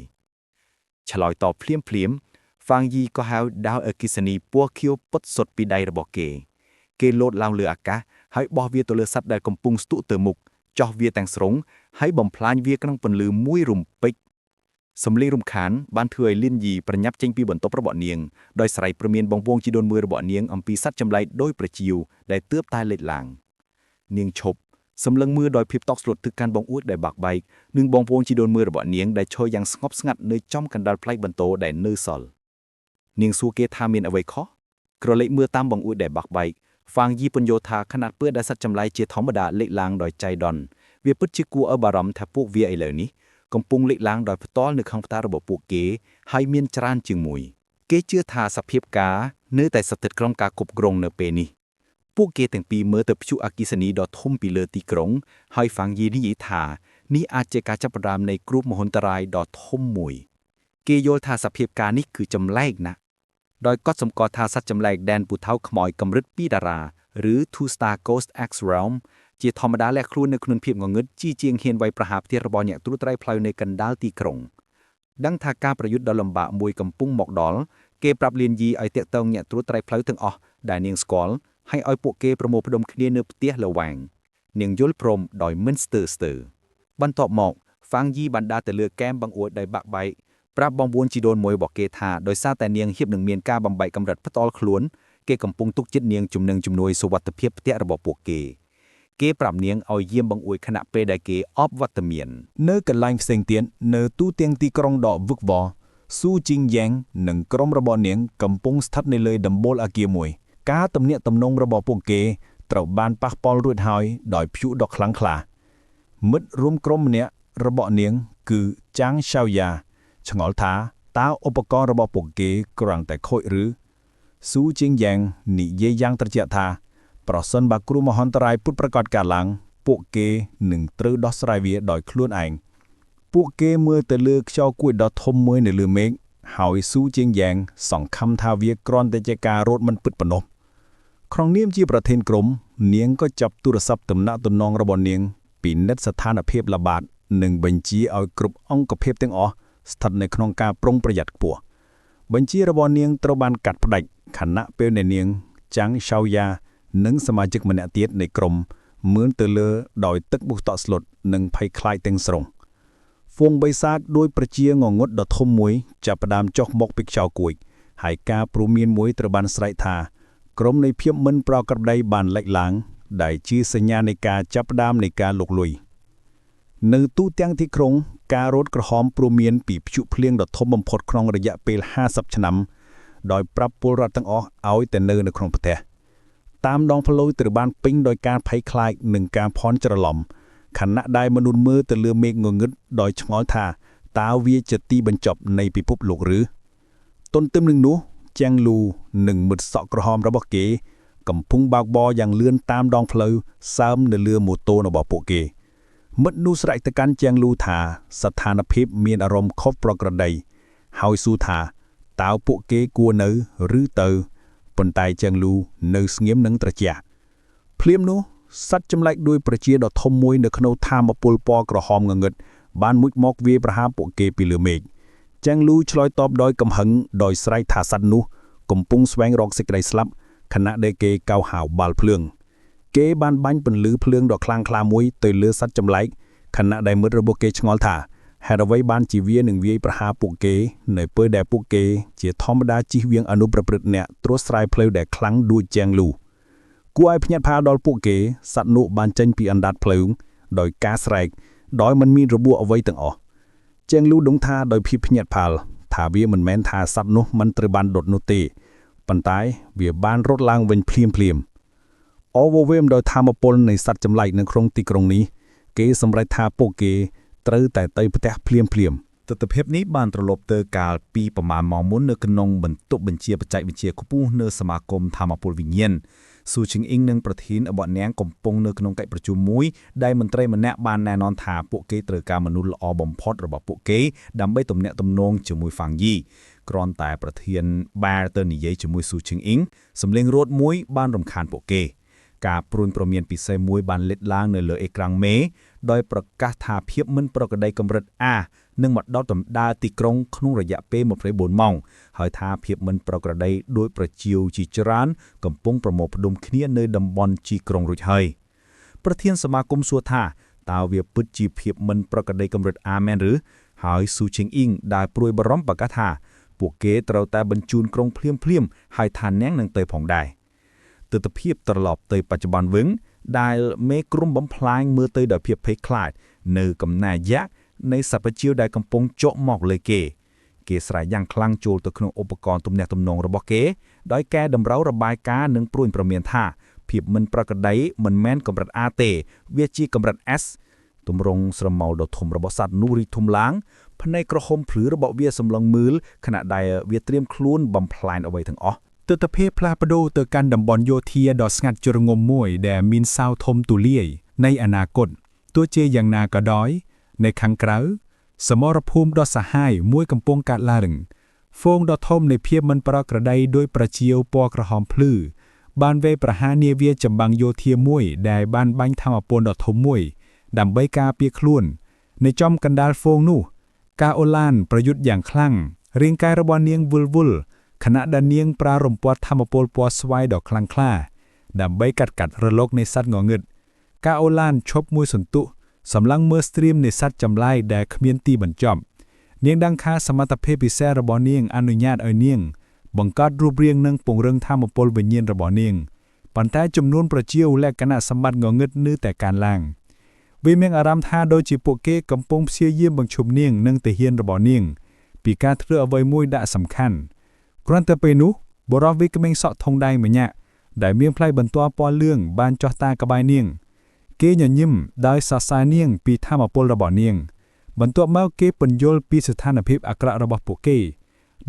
ឆ្លើយតបភ្លាមហ្វាងយីក៏ហៅដាវអគ្គិសនីពណ៌ខៀវពុតសុទ្ធពីដៃរបស់គេលោតឡើងលើអាកាសហើយបោះវាទៅលើសត្វដែលកំពុងស្ទុះទៅមុខចោះវាទាំងស្រុងហើយបំផ្លាញវាក្នុងពន្លឺមួយរំពេចសំឡេងរំខានបានធ្វើឲ្យលីនយីប្រញាប់ចេញពីបន្ទប់របស់នាងដោយស្រ័យព្រមានបងប្អូនជីដូនមួយរបស់នាងអំពីសត្វចម្លែកដោយប្រជៀវដែលទើបតែលេចឡើងនាងឈប់សម្លឹងមើលដោយភាពតក់ស្លុតទៅកាន់បងអួតដែលបាក់បែកនិងបងប្អូនជីដូនមួយរបស់នាងដែលឈរយ៉ាងស្ងប់ស្ងាត់នៅចំកណ្ដាលផ្លៃបន្ទោដែលនៅសល់នាងសួរគេថាមានអ្វីខុសក្រឡេកមើលតាមបងអួតដែលបាក់បែកហ្វាងយីពន្យល់ថាខណៈពេលដែលសត្វចម្លែកជាធម្មតាលេចឡើងដោយចៃដន្យវាពិតជាគួរឲ្យបារម្ភថាពួកវាឥឡូវនេះកំពុងលេចឡើងដោយផ្ទាល់នៅក្នុងផ្ទះរបស់ពួកគេហើយមានច្រើនជាងមួយគេជឿថាសភាពការនៅតែស្ថិតក្នុងការគ្រប់គ្រងនៅពេលនេះពួកគេទាំងពីរមើលទៅព្យុះអគ្គិសនីដ៏ធំពីលើទីក្រុងហើយហ្វាងយីនិយាយថានេះអាចជាការចាប់ផ្ដើមនៃគ្រោះមហន្តរាយដ៏ធំមួយគេយល់ថាសភាពការនេះគឺចម្លែកណាស់ដោយកត់សម្គាល់ថាសត្វចម្លែកដែនពូថៅខ្មោចកម្រិត2តារាឬ Two Star Ghost X Realm ជាធម្មតាលាក់ខ្លួននៅក្នុងភាពងងឹតជាងហ៊ានវាយប្រហារផ្ទះរបស់អ្នកត្រួតត្រៃផ្លូវនៅកណ្ដាលទីក្រុងដឹងថាការប្រយុទ្ធដ៏លំបាកមួយកំពុងមកដល់គេប្រាប់លៀនយីឲ្យតាក់ទងអ្នកត្រួតត្រៃផ្លូវទាំងអស់ដែលនាងស្គាល់ហើយឲ្យពួកគេប្រមូលផ្ដុំគ្នានៅផ្ទះលវាងនាងយល់ព្រមដោយមិនស្ទើរបន្ទាប់មកហ្វាងយីបានដើរទៅលើកែមបង្អួតដែលបាក់បែកប្រាប់បងប្អូនជីដូនមួយរបស់គេថាដោយសារតែនាងហៀបនឹងមានការបំបែកកម្រិតផ្ទាល់ខ្លួនគេកំពុងទុកចិត្តនាងជំនួយសុវត្ថិភាពផ្ទះរបស់ពួកគេប្រាប់នាងឲ្យយាមបង្អួយខណៈពេលដែលគេអបវត្តមាននៅកន្លែងផ្សេងទៀតនៅទូទាំងទីក្រុងដ៏វឹកវរស៊ូជីងយ៉ាងនិងក្រុមរបស់នាងកំពុងស្ថិតនៅលើដំបូលអគារមួយការទំនាក់ទំនងរបស់ពួកគេត្រូវបានប៉ះពាល់រួចហើយដោយព្យុះដ៏ខ្លាំងក្លាមិត្តរួមក្រុមម្នាក់របស់នាងគឺចាងឆៅយ៉ាឆ្ងល់ថាតើឧបករណ៍របស់ពួកគេគ្រាន់តែខូចឬស៊ូជីងយ៉ាងនិយាយយ៉ាងត្រជាក់ថាប្រសិនបើគ្រោះមហន្តរាយពុតប្រកាសកើតឡើងពួកគេនឹងត្រូវដោះស្រាយវាដោយខ្លួនឯងពួកគេមើលទៅលើខ្យល់គួចដ៏ធំមួយនៅលើមេឃហើយស៊ូជីងយ៉ាងសង្ឃឹមថាវាគ្រាន់តែជាការរត់មិនពិតប៉ុណ្ណោះក្នុងនាមជាប្រធានក្រុមនាងក៏ចាប់ទូរស័ព្ទទំនាក់ទំនងរបស់នាងពិនិត្យស្ថានភាពល្បាតនិងបញ្ជាឲ្យគ្រប់អង្គភាពទាំងអស់ស្ថិតនៅក្នុងការប្រុងប្រយ័ត្នខ្ពស់បញ្ជារបស់នាងត្រូវបានកាត់ផ្តាច់ខណៈពេលដែលនាង ចាំងឆៅយ៉ានិងសមាជិកម្នាក់ទៀតនៃក្រុមមឿនទៅលើដោយទឹកបុះតក់ស្លុតនិងភ័យខ្លាចទាំងស្រុងហ្វូងបិសាចដោយប្រជាងងឹតដ៏ធំមួយចាប់ផ្ដើមចុះមកពីខ្យល់គួយហើយការព្រមានមួយត្រូវបានស្រែកថាក្រុមនៃភាពមិនប្រក្រតីបានលេចឡើងដែលជាសញ្ញានៃការចាប់ផ្ដើមនៃការលុកលុយនៅទូទាំងទីក្រុងការរត់ក្រហមព្រមានពីព្យុះភ្លៀងដ៏ធំបំផុតក្នុងរយៈពេល50ឆ្នាំដោយប្រាប់ពលរដ្ឋទាំងអស់ឲ្យតែនៅក្នុងប្រទេសតាមដងផ្លូវត្រូវបានពេញដោយការភ័យខ្លាចនិងការភ័ន្តច្រឡំខណៈដែលមនុស្សមើលទៅលើមេឃងងឹតដោយឆ្ងល់ថាតើវាជាទីបញ្ចប់នៃពិភពលោកឬទន្ទឹមនឹងនោះជាងលូនិងមិត្តសក់ក្រហមរបស់គេកំពុងបើកបរយ៉ាងលឿនតាមដងផ្លូវសើមនៅលើម៉ូតូរបស់ពួកគេមិត្តនោះស្រែកទៅកាន់ជាងលូថាស្ថានភាពមានអារម្មណ៍ខុសប្រក្រតីហើយសួរថាតើពួកគេគួរនៅឬទៅប៉ុន្តែជាងលូនៅស្ងៀមនិងត្រជាក់ភ្លាមនោះសត្វចម្លែកដោយប្រជាដ៏ធំមួយនៅក្នុងថាមពលពណ៌ក្រហមងងឹតបានមុជមកវាយប្រហារពួកគេពីលើមេឃជាងលូឆ្លើយតបដោយកំហឹងដោយស្រែកថាសត្វនោះកំពុងស្វែងរកសេចក្តីស្លាប់ខណៈដែលគេកោហៅបាល់ភ្លើងគេបានបាញ់ពន្លឺភ្លើងដ៏ខ្លាំងក្លាមួយទៅលើសត្វចម្លែកខណៈដែលមិត្តរបស់គេឆ្ងល់ថាហេតុអ្វីបានជាវានឹងវាយប្រហារពួកគេនៅពេលដែលពួកគេជាធម្មតាជិះវៀងអនុប្រព្រឹត្តអ្នកត្រួសស្រាយផ្លូវដែលខ្លាំងដូចជាងលូគួរឲ្យភ្ញាក់ផ្អើលដល់ពួកគេសត្វនោះបានចេញពីអណ្ដាតភ្លើងដោយការស្រែកដោយមិនមានរបួសអ្វីទាំងអស់ជាងលូដឹងថាដោយភាពភ្ញាក់ផ្អើលថាវាមិនមែនថាសត្វនោះមិនត្រូវបានដុតនោះទេប៉ុន្តែវាបានរត់ឡើងវិញភ្លាមអវវេមដោយធម្មពលនៃសត្វចម្លែកនៅក្នុងទីក្រុងនេះគេសម្រេចថាពួកគេត្រូវតែទៅផ្ទះភ្លាមទស្សនវិជ្ជានេះបានត្រឡប់ទៅកាលពីប្រមាណម៉ោងមុននៅក្នុងបន្ទប់បញ្ជាបច្ចេកវិទ្យាខ្ពស់នៅសមាគមធម្មពលវិញ្ញាណស៊ូឈីងអ៊ីងនិងប្រធានអបអនាងកំពុងនៅក្នុងកិច្ចប្រជុំមួយដែលមន្ត្រីម្នាក់បានណែនាំថាពួកគេត្រូវការមនុស្សល្អបំផុតរបស់ពួកគេដើម្បីទំនាក់ទំនងជាមួយហ្វាំងយីគ្រាន់តែប្រធានបារទៅនិយាយជាមួយស៊ូឈីងអ៊ីងសម្លេងរត់មួយបានរំខានពួកគេការព្រួញប្រមានពិសេសមួយបានលេចឡើងនៅលើអេក្រង់មេដោយប្រកាសថាភាពមិនប្រក្រតីកម្រិត A នឹងមកដល់ដំណើរទីក្រុងក្នុងរយៈពេល24ម៉ោងហើយថាភាពមិនប្រក្រតីដោយប្រជាជាច្រើនកំពុងប្រមូលផ្ដុំគ្នានៅតំបន់ជីក្រុងរួចហើយប្រធានសមាគមសួរថាតើវាពិតជាភាពមិនប្រក្រតីកម្រិត A មែនឬហើយស៊ូឈីងអ៊ីងដែលព្រួយបារម្ភប្រកាសថាពួកគេត្រូវតែបញ្ជូនក្រុងភ្លាមហើយថានាងនឹងទៅផងដែរទស្សនវិជ្ជាត្រឡប់ទៅបច្ចុប្បន្នវិញដែលមេក្រុមបំផ្លាញមើលទៅដោយភាពភ័យខ្លាចនៅកំណែយៈនៃសព្វជិវដែលកំពុងចុកមកលើគេស្រែកយ៉ាងខ្លាំងចូលទៅក្នុងឧបករណ៍ទំនាក់ទំនងរបស់គេដោយកែតម្រូវរបាយការណ៍និងព្រួយប្រមានថាភាពមិនប្រក្រតីមិនមែនកម្រិត A ទេវាជាកម្រិត S ទម្រង់ស្រមោលដ៏ធំរបស់សត្វនោះរីកធំឡើងភ្នែកក្រហមភ្លឺរបស់វាសម្លឹងមើលខណៈដែលវាត្រៀមខ្លួនបំផ្លាញអ្វីទាំងអស់ទស្សនវិជ្ជាផ្លាស់ប្ដូរទៅកាន់តំបន់យោធាដ៏ស្ងាត់ជ្រងំមួយដែលមានសាវធំទូលាយនៃអនាគតទោះជាយ៉ាងណាក៏ដោយនៅខាងក្រៅសមរភូមិដ៏សាហាវមួយកំពុងកាត់ឡើងហ្វូងដ៏ធំនៃភាពមិនប្រក្រតីដោយប្រជាពណ៌ក្រហមភ្លឺបានវេប្រហារនាវាចម្បាំងយោធាមួយដែលបានបាញ់ថាមពលដ៏ធំមួយដើម្បីការពារខ្លួននៅចំកណ្ដាលហ្វូងនោះការអូឡានប្រយុទ្ធយ៉ាងខ្លាំងរាងកាយរបស់នាងវល់ខណៈដែលនាងប្រើរំពាត់ថាមពលពណ៌ស្វាយដ៏ខ្លាំងក្លាដើម្បីកាត់រលកនៃសត្វងងឹតការអូឡានឈប់មួយសន្ទុះសម្លឹងមើលស្ទ្រីមនៃសត្វចម្លែកដែលគ្មានទីបញ្ចប់នាងដឹងថាសមត្ថភាពពិសេសរបស់នាងអនុញ្ញាតឲ្យនាងបង្កើតរូបរាងនិងពង្រឹងថាមពលវិញ្ញាណរបស់នាងប៉ុន្តែចំនួនប្រជាលក្ខណៈសម្បត្តិងងឹតនៅតែកើនឡើងវាមានអារម្មណ៍ថាដូចជាពួកគេកំពុងព្យាយាមបង្ឈប់នាងនិងទាហានរបស់នាងពីការធ្វើអ្វីមួយដាក់សំខាន់គ្រាន់តែពេលនោះបរិវវិក្មេងសក់ធុងដៃម្នាក់ដែលមានផ្លែបន្ទាល់ពណ៌លឿងបានចោះតាក្បែរនាងគេញញឹមដោយសរសើរនាងពីធម៌ពលរបស់នាងបន្ទាប់មកគេពន្យល់ពីស្ថានភាពអាក្រក់របស់ពួកគេ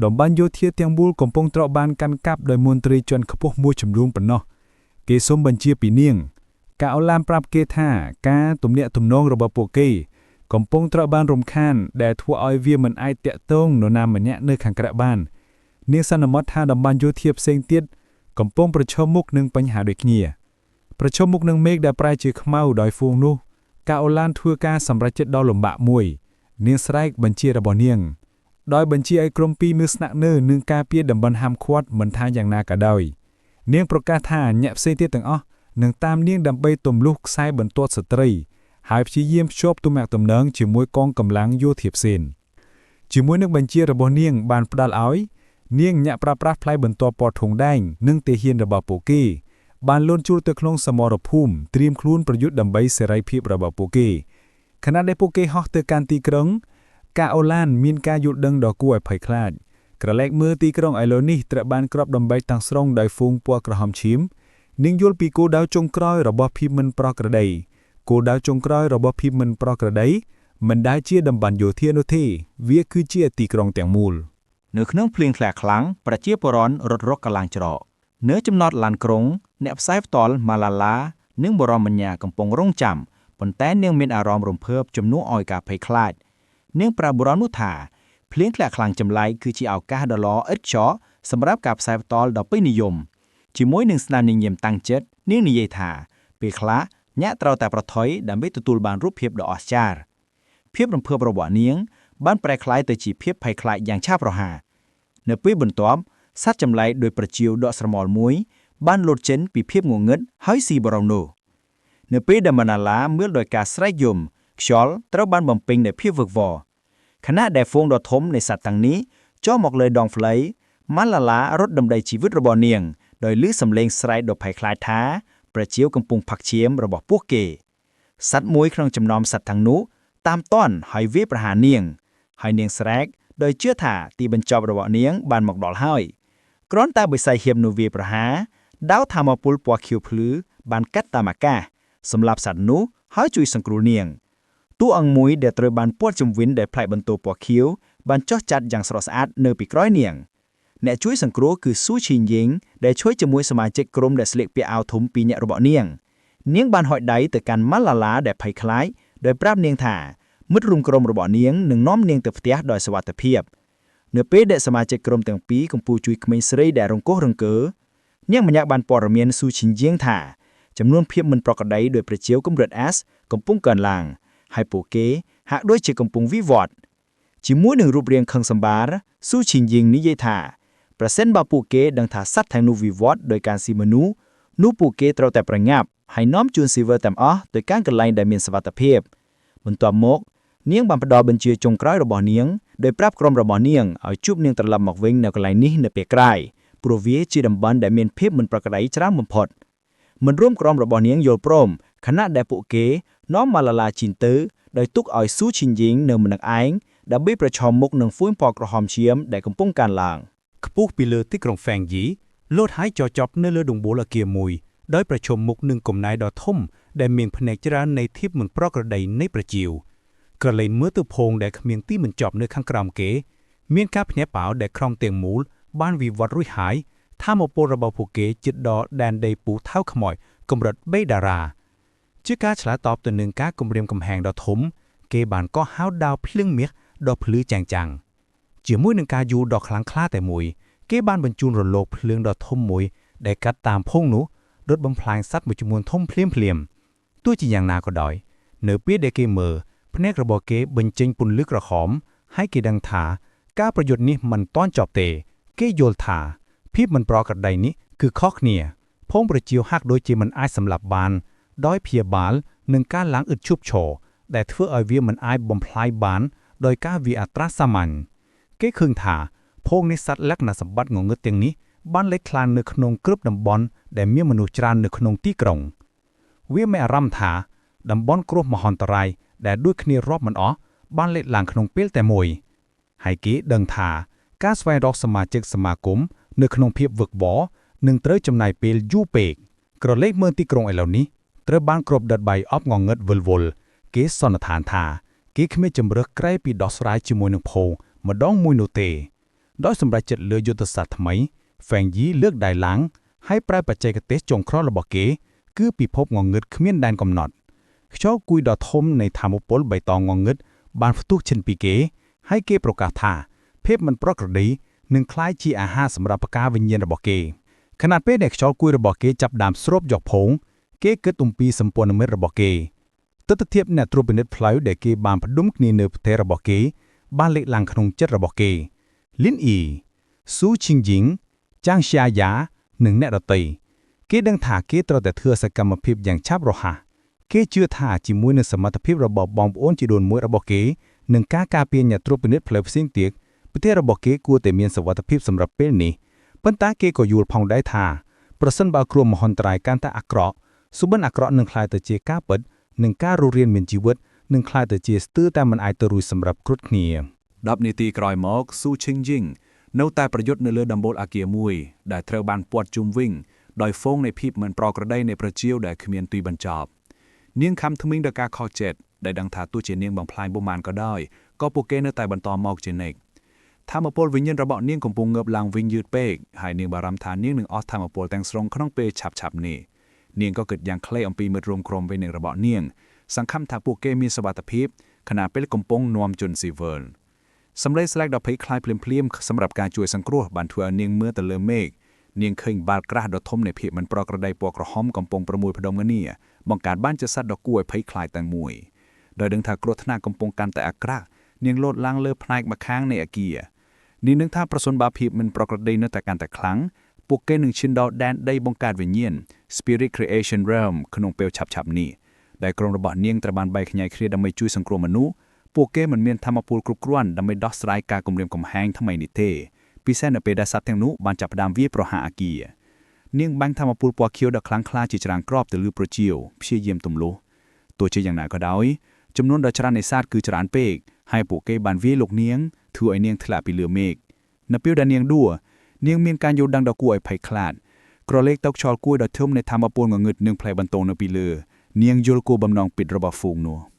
តំបន់យោធាទាំងមូលកំពុងត្រូវបានកាន់កាប់ដោយមន្ត្រីជាន់ខ្ពស់មួយចំនួនប៉ុណ្ណោះគេសូមបញ្ជាពីនាងការអូឡានប្រាប់គេថាការទំនាក់ទំនងរបស់ពួកគេកំពុងត្រូវបានរំខានដែលធ្វើឲ្យវាមិនអាចតាក់ទងនរណាម្នាក់នៅខាងក្រៅបាននាងសន្មតថាតំបន់យោធាផ្សេងទៀតកំពុងប្រឈមមុខនឹងបញ្ហាដូចគ្នាប្រឈមមុខនឹងមេឃដែលប្រែជាខ្មៅដោយហ្វូងនោះការអូឡានធ្វើការសម្រេចចិត្តដ៏លំបាកមួយនាងស្រែកបញ្ជារបស់នាងដោយបញ្ជាឲ្យក្រុមពីរមើលស្នាក់នៅនឹងការពារតំបន់ហាមឃាត់មិនថាយ៉ាងណាក៏ដោយ នាងប្រកាសថាញាក់ផ្សេងទៀតទាំងអស់នឹងតាមនាងដើម្បីទម្លុះខ្សែបន្ទាត់ស្ត្រីហើយព្យាយាមភ្ជាប់ទំនាក់ទំនងជាមួយកងកម្លាំងយោធាផ្សេងជាមួយនឹងបញ្ជារបស់នាងបានផ្ដល់ឲ្យនាងញាក់ប្រើប្រាស់ផ្លែបន្ទាត់ពណ៌ធុងដែងនិងទាហានរបស់ពួកគេបានលូនជួលទៅក្នុងសមរភូមិត្រៀមខ្លួនប្រយុទ្ធដើម្បីសេរីភាពរបស់ពួកគេខណៈដែលពួកគេហោះទៅកាន់ទីក្រុងកាអូឡានមានការយល់ដឹងដ៏គួរឲ្យភ័យខ្លាចក្រឡែកមើលទីក្រុងឥឡូវនេះត្រូវបានគ្របដណ្ដេកទាំងស្រុងដោយហ្វូងពណ៌ក្រហមឈាមនាងយល់ពីគោលដៅចុងក្រោយរបស់ភាពមិនប្រក្រតីគោលដៅចុងក្រោយរបស់ភាពមិនប្រក្រតីមិនដែលជាតំបន់យោធានោះទេវាគឺជាទីក្រុងទាំងមូលនៅក្នុងភ្លៀងធ្លាក់ខ្លាំងប្រជាពលរដ្ឋរត់រកកលាំងច្រកនៅចំណតឡានក្រុងអ្នកផ្សាយផ្ទាល់ម៉ាឡាឡានិងបរមញ្ញាកំពុងរងចាំប៉ុន្តែនាងមានអារម្មណ៍រំភើបជំនួសឲ្យការភ័យខ្លាចនាងប្រាប់បុរសនោះថាភ្លៀងធ្លាក់ខ្លាំងចម្លែកគឺជាឱកាសដ៏ល្អឥតខ្ចោះសម្រាប់ការផ្សាយផ្ទាល់ដ៏ពេញនិយមជាមួយនឹងស្នាមញញឹមតាំងចិត្តនាងនិយាយថាពេលខ្លះញាក់ត្រូវតែប្រថុយដើម្បីទទួលបានរូបភាពដ៏អស្ចារ្យភាពរំភើបរបស់នាងបានប្រែក្លាយទៅជាភាពភ័យខ្លាចយ៉ាងឆាប់រហ័សនៅពេលបន្ទាប់សត្វចម្លែកដោយប្រជៀវដកស្រមោលមួយបានលោតចេញពីភាពងងឹតហើយស៊ីបរំនោះនៅពេលដែលម៉ាណាឡាមើលដោយការស្រែកយំខ្យល់ត្រូវបានបំពេញដោយភាពវឹកវរខណៈដែលហ្វូងដ៏ធំនៃសត្វទាំងនេះចុះមកលើដងផ្លូវម៉ាឡាឡារត់ដំណេកជីវិតរបស់នាងដោយឮសំឡេងស្រែកដ៏ភ័យខ្លាចថាប្រជៀវកំពុងផាក់ឈាមរបស់ពួកគេសត្វមួយក្នុងចំណោមសត្វទាំងនោះតាមទាន់ហើយវាយប្រហារនាងហើយនាងស្រែកដោយជឿថាទីបញ្ចប់របស់នាងបានមកដល់ហើយគ្រាន់តែបិសាចហៀបនោះវាយប្រហារដាវថាមពលពណ៌ខៀវភ្លឺបានកាត់តាមអាកាសសម្រាប់សត្វនោះហើយជួយសង្គ្រោះនាងតួអង្គមួយដែលត្រូវបានព័ទ្ធជំវិនដែលផ្លែកបន្ទោពណ៌ខៀវបានចោះចាត់យ៉ាងស្រស់ស្អាតនៅពីក្រោយនាងអ្នកជួយសង្គ្រោះគឺស៊ូឈីនយីងដែលជួយជាមួយសមាជិកក្រុមដែលស្លៀកពាក់អាវធំពីរនាក់របស់នាងបានហុចដៃទៅកាន់ម៉ាឡាឡាដែលភ័យខ្លាចដោយប្រាប់នាងថាមិត្តរួមក្រុមរបស់នាងនឹងនាំនាងទៅផ្ទះដោយសុវត្ថិភាពនៅពេលដែលសមាជិកក្រុមទាំងពីរកំពុងជួយក្មេងស្រីដែលរង្គោះរង្គើនាងម្នាក់បានព័ត៌មានស៊ូឈីនយីងថាចំនួនភាពមិនប្រក្រតីដោយប្រជៀវកម្រិត S កំពុងកើនឡើងហើយពួកគេហាក់ដូចជាកំពុងវិវត្តជាមួយនឹងរូបរាងខឹងសម្បារស៊ូឈីនយីងនិយាយថាប្រសិនបើពួកគេដឹងថាសត្វទាំងនោះវិវត្តដោយការស៊ីមនុស្សនោះពួកគេត្រូវតែប្រញាប់ហើយនាំជួនស៊ីវើទាំងអស់ទៅកាន់កន្លែងដែលមានសុវត្ថិភាពបន្ទាប់មកនាងបានផ្ដល់បញ្ជាចុងក្រោយរបស់នាងដោយប្រាប់ក្រុមរបស់នាងឲ្យជួបនាងត្រឡប់មកវិញនៅកន្លែងនេះនៅពេលក្រោយព្រោះវាជាតំបន់ដែលមានភាពមិនប្រក្រតីច្រើនបំផុតមិនរួមក្រុមរបស់នាងយល់ព្រមខណៈដែលពួកគេនាំម៉ាឡាឡាជីនទៅដោយទុកឲ្យស៊ូឈីនយីងនៅម្នាក់ឯងដើម្បីប្រឈមមុខនឹងហ្វូងពណ៌ក្រហមឈាមដែលកំពុងកើនឡើងខ្ពស់ពីលើទីក្រុងហ្វេងយីលោតហើយចចប់នៅលើដងបូលអគារមួយដោយប្រឈមមុខនឹងគំនាយដ៏ធំដែលមានផ្នែកច្រើននៃធៀបមិនប្រក្រតីនៃប្រជៀវក្រឡេកមើលទៅភងដែលគ្មានទីបញ្ចប់នៅខាងក្រោមគេមានការភ្ញាក់ផ្អើលដែលក្រុមទាំងមូលបានវិវត្តរួចហើយថាមពលរបស់ពួកគេជិតដល់ដែនដីពូថៅខ្មោចកម្រិតបេដារ៉ាជាការឆ្លើយតបទៅនឹងការគំរាមកំហែងដ៏ធំគេបានកោះហៅដាវភ្លៀងមាសដ៏ភ្លឺចាំងចាំងជាមួយនឹងការយូរដ៏ខ្លាំងក្លាតែមួយគេបានបញ្ជូនរលកភ្លើងដ៏ធំមួយដែលកាត់តាមភងនោះរត់បំផ្លាញសត្វមួយចំនួនធំភ្លាមទោះជាយ៉ាងណាក៏ដោយនៅពេលដែលគេមើលភ្នែករបស់គេបញ្ចេញពន្លឺក្រហមហើយគេដឹងថាការប្រយុទ្ធនេះមិនទាន់ចប់ទេគេយល់ថាភាពមិនប្រក្រតីនេះគឺខុសគ្នាភងប្រជៀវហាក់ដូចជាមិនអាចសម្លាប់បានដោយព្យាបាលនឹងការឡើងឥតឈប់ឈរដែលធ្វើឲ្យវាមិនអាចបំផ្លាញបានដោយការវាយអត្រាសាមញ្ញគេឃើញថាភងនៃសត្វលក្ខណៈសម្បត្តិងងឹតទាំងនេះបានលេចខ្លាំងនៅក្នុងគ្រប់តំបន់ដែលមានមនុស្សច្រើននៅក្នុងទីក្រុងវាមានអារម្មណ៍ថាតំបន់គ្រោះមហន្តរាយដែលដូចគ្នារាប់មិនអស់បានលេចឡើងក្នុងពេលតែមួយហើយគេដឹងថាការស្វែងរកសមាជិកសមាគមនៅក្នុងភាពវឹកវរនឹងត្រូវចំណាយពេលយូរពេកក្រឡេកមើលទីក្រុងឥឡូវនេះត្រូវបានគ្របដិតបាយអប់ងងឹតវិលវល់គេសន្និដ្ឋានថាគេគ្មានជំរើសក្រែពីដោះស្រាយជាមួយនឹងភោម្ដងមួយនោះទេដោយសម្រេចចិត្តលើយុទ្ធសាស្ត្រថ្មីហ្វេងយីលើកដៃឡើងហើយប្រើបច្ចេកទេសចុងក្រោយរបស់គេគឺពិភពងងឹតគ្មានដែនកំណត់ខ្យល់គួយដ៏ធំនៃថាមពលបៃតងងងឹតបានផ្ទុះឈិនពីគេហើយគេប្រកាសថាភាពមិនប្រក្រតីនឹងคล้ายជាអាហារសម្រាប់ផ្កាវិញ្ញាណរបស់គេខណៈពេលដែលខ្យល់គួយរបស់គេចាប់ដើមស្រូបយកភងគេគិតអំពីសម្ព័ន្ធមិត្តរបស់គេទស្សនវិជ្ជាអ្នកត្រួតពិនិត្យផ្លូវដែលគេបានផ្ដុំគ្នានៅប្រទេសរបស់គេបានលេចឡើងក្នុងចិត្តរបស់គេលីនអ៊ីស៊ូឈីងយីងចាងស្យាយ៉ា នឹងអ្នកដទៃគេដឹងថាគេត្រូវតែធ្វើសកម្មភាពយ៉ាងឆាប់រហ័សគេជឿថាជាមួយនឹងសមត្ថភាពរបស់បងប្អូនជីដូនមួយរបស់គេនិងការការពារអ្នកត្រួតពិនិត្យផ្លូវផ្សេងទៀតប្រទេសរបស់គេគួរតែមានសុវត្ថិភាពសម្រាប់ពេលនេះប៉ុន្តែគេក៏យល់ផងដែរថាប្រសិនបើគ្រោះមហន្តរាយកាន់តែអាក្រក់សុបិនអាក្រក់នឹងក្លាយទៅជាការពិតនិងការរស់រានមានជីវិតនឹងក្លាយទៅជាស្ទើរតែមិនអាចទៅរួចសម្រាប់គ្រប់គ្នា10នាទីក្រោយមកស៊ូឈិងជីងនៅតែប្រយុទ្ធនៅលើដំបូលអគារមួយដែលត្រូវបានព័ទ្ធជុំវិញដោយហ្វូងនៃភាពមិនប្រក្រតីនៃប្រជាដែលគ្មានទីបញ្ចប់នាងខំថ្មីងដល់ការខកចិត្តដែលដឹងថាទោះជានាងបំផ្លាញបុមានក៏ដោយក៏ពួកគេនៅតែបន្តមកជានិច្ចធម្មពលវិញ្ញាណរបស់នាងកំពុងងើបឡើងវិញយឺតពេកហើយនាងបារម្ភថានាងនឹងអស់ធម្មពលទាំងស្រុងក្នុងពេលឆាប់ៗនេះនាងក៏គិតយ៉ាងខ្លីអំពីមិត្តរួមក្រុមវិញនឹងរបស់នាងសង្ឃឹមថាពួកគេមានសុវត្ថិភាពខណៈពេលកំពុងនាំជនស៊ីវិលសម្លេងស្លែកដ៏ភ័យខ្លាចភ្លាមៗសម្រាប់ការជួយសង្គ្រោះបានធ្វើឲ្យនាងមើលទៅលើមេឃនាងឃើញបាល់ក្រាស់ដ៏ធំនៃភាពមិនប្រក្រតីពណ៌ក្រហមកំពុងប្រមូលផ្ដុំគ្នាបង្កើតបានជាសត្វដ៏គួរឲ្យភ័យខ្លាចទាំងមួយដោយដឹងថាគ្រោះថ្នាក់កំពុងកាន់តែអាក្រក់នាងលោតឡើងលើផ្នែកម្ខាងនៃអគារនាងនឹងថាប្រសិនបើភាពមិនប្រក្រតីនៅតែកាន់តែខ្លាំងពួកគេនឹងឈានដល់ដែនដីបង្កើតវិញ្ញាណ Spirit Creation Realm ក្នុងពេលឆាប់ៗនេះដែលក្រុមរបស់នាងត្រូវបានបែកខ្ញែកគ្នាដើម្បីជួយសង្គ្រោះមនុស្សពួកគេមិនមានធម៌ពលគ្រប់គ្រាន់ដើម្បីដោះស្រាយការគំរាមកំហែងថ្មីនេះទេពិសេសនៅពេលដែលសត្វទាំងនោះបានចាប់ផ្ដើមវាយប្រហារអគារនាងបាញ់ធម៌ពលពណ៌ខៀវដ៏ខ្លាំងក្លាជាច្រើនគ្រាប់ទៅលើប្រជាព្យាយាមទម្លុះទោះជាយ៉ាងណាក៏ដោយចំនួនដ៏ច្រើននៃសត្វគឺច្រើនពេកហើយពួកគេបានវាយលោកនាងធ្វើឲ្យនាងធ្លាក់ពីលើមេឃនៅពេលដែលនាងដួលនាងមានការយល់ដឹងដ៏គួរឲ្យភ័យខ្លាចក្រឡេកទៅខ្យល់គួរដ៏ធំនៃធម៌ពលងងឹតនឹងផ្លែបន្ទងនៅពីលើនាងយល់គោលបំណងពិតរបស់ហ្វូងនោះ